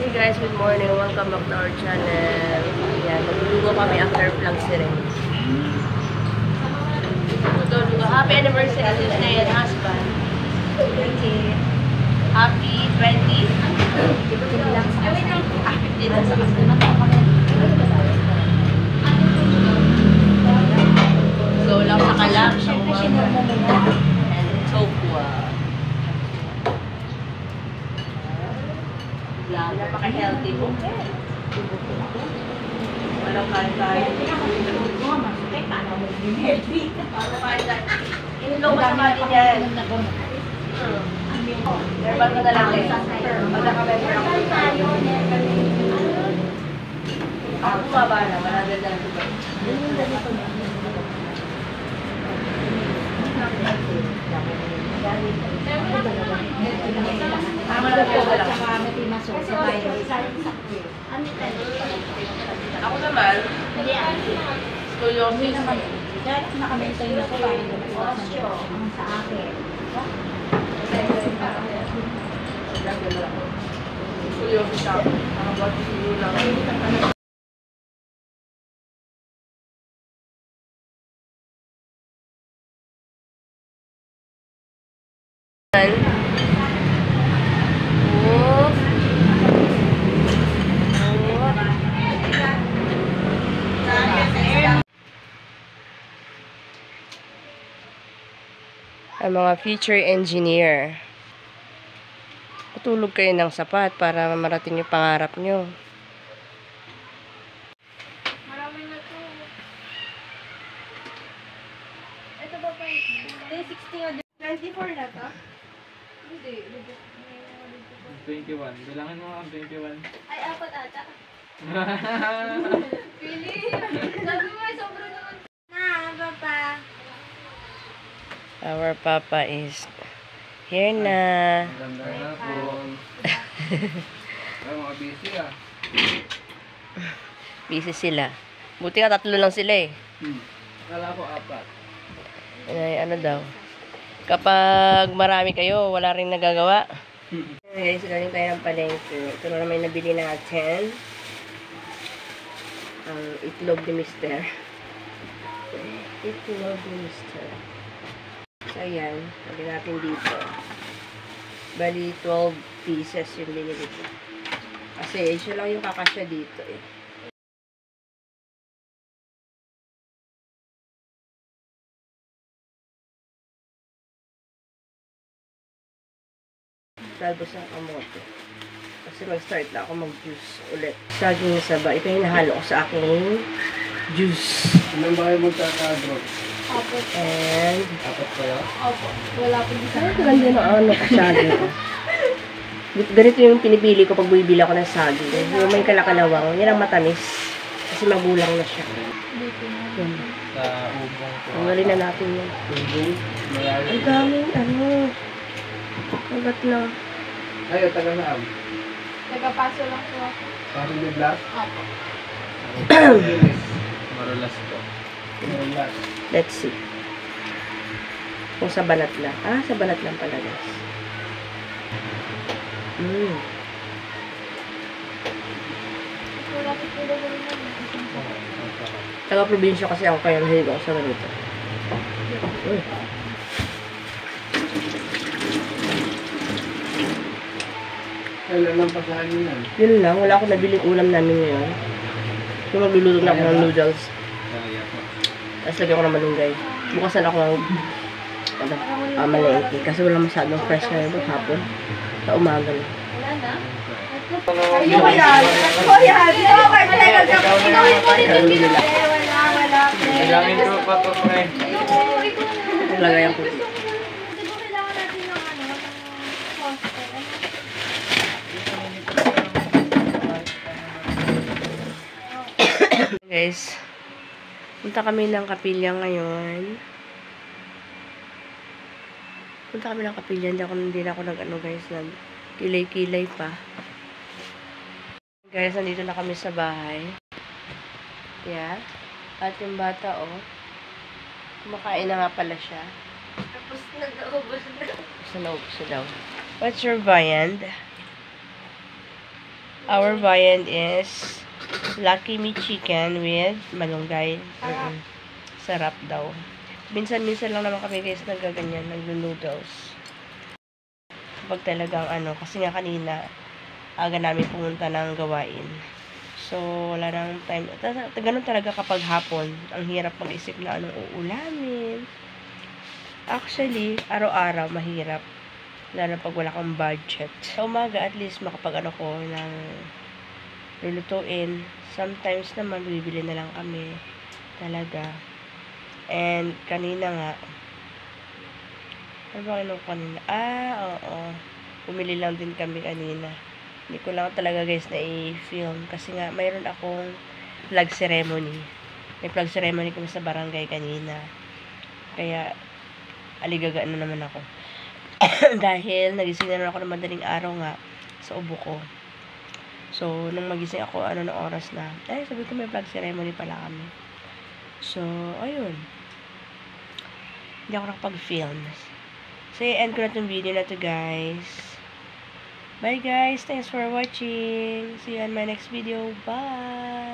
Hey guys, good morning. Welcome back to our channel. Yan, maglulugo kami after vlog sirin. Happy anniversary to Jay and husband. Thank you. Happy 20? 15 lang sa kasal. 15 lang sa kasal. So, lang sa kalak. Siyempre, sinur mo muna. And tokwa. Napaka-healthy mo. Walang kain-kain. Inulo ka sa din yan. Herbal mo na lang eh. Pagka-member ako sa iyo. Ako baba na. Malagad na lang ito. Ako naman, scoliosis. Dahil nakamaintain ako parang ang sa akin. Scoliosis ako. Ang bati siguro lang. Ang mga future engineer. Patulog kayo ng sapat para marating yung pangarap nyo. Marami na to. Ito ba pa? 16 o 24 na to? Hindi. 21. Bilangin mo ang 21. Ay, apat ata. Pili. Sabi mo, sobra naman. Na, papa. Our papa is here na. Ganda na po. Ay, mga busy ah. Busy sila. Buti nga 3 lang sila eh. Akala ko 4. Ay, ano daw. Kapag marami kayo, wala rin nagagawa. Guys, galing tayo ng palengke. Ito na naman yung nabili natin. Ang itlog ni Mister. Itlog ni Mister. So, ayan. Sabi natin dito. Bali, 12 pieces yung binili ko. Kasi, siya lang yung kakasya dito eh. Talbos ng kamote. Kasi mag-start na ako mag-juice ulit. Saging saba. Ito yung nahalo ko sa aking juice. Ilan ba kayo magkakadrog? Opo. And, 4 kayo? Opo. Wala po dito. ay, ganda ng ano ko saging ko. Ganito yung pinipili ko pag bibili ako ng saging. Yung may kalakalawang. Yan ang matamis. Kasi magulang na siya. Dito na. Yan. Sa ubong ko. Tanggalin na natin yan. Ubong? Malalim. Ang daming ano. Agat na. Ay, taga saan? Nagpapaso lang po ako. Pasok ni Blas? Opo. Marulas ko. Marulas. Let's see. Kung sa balat lang. Ah, sa balat lang pala guys. Wala po po naman naman. Taga-probinsya kasi ako kaya mahilig ako sa ganito. Kailan lang pasahan yun yan? Yun lang, wala akong nabiling ulam namin ngayon. Yung magluluto na ako ng noodles. Kaya po. Tapos lagyan ko ng malunggay. Bukasan ako ng malengke. Kasi wala masyadong fresh ngayon hapon. Sa umaga na. Wala na? Ayun ko yan. Ako yan. Ikaw kayo talaga. Ikaw yung po dito. Wala. Bilangin ko pa to, pre. Lagayan ko. Di ba kailangan natin ng ano? Ng hostel? Guys, punta kami ng kapilya ngayon. Punta kami ng kapilya. Hindi na ako nag-ano guys. Kilay-kilay pa. Guys, nandito na kami sa bahay. Yeah. At yung bata, oh. Kumakain na nga pala siya. Tapos nag-ubos na. Gusto na daw. What's your viand? Our viand is Lucky Me Chicken with malunggay. Sarap daw. Minsan-minsan lang naman kami guys nagaganyan, nag-noodles. Kapag talagang kasi nga kanina, aga namin pumunta ng gawain. So, wala nang time. Ganun talaga kapag hapon. Ang hirap mag-isip na anong uulamin. Actually, araw-araw mahirap. Lalo pag wala kang budget. Sa umaga, at least makapag ko ng lulutuin. Sometimes naman, bibili na lang kami. Talaga. And, kanina nga, ano ba kanina? Oo. Pumili lang din kami kanina. Hindi ko lang talaga guys na i-film kasi nga mayroon akong flag ceremony. May flag ceremony kami sa barangay kanina. Kaya aligaga na naman ako. Dahil nagising na naman ako ng madaling araw nga sa ubo ko. So, nung magising ako, ng oras na. Sabi ko may flag ceremony pala kami. So, ayun. Hindi ako nakapag-film. So, i-end ko na itong video na to guys. Bye guys. Thanks for watching. See you on my next video. Bye.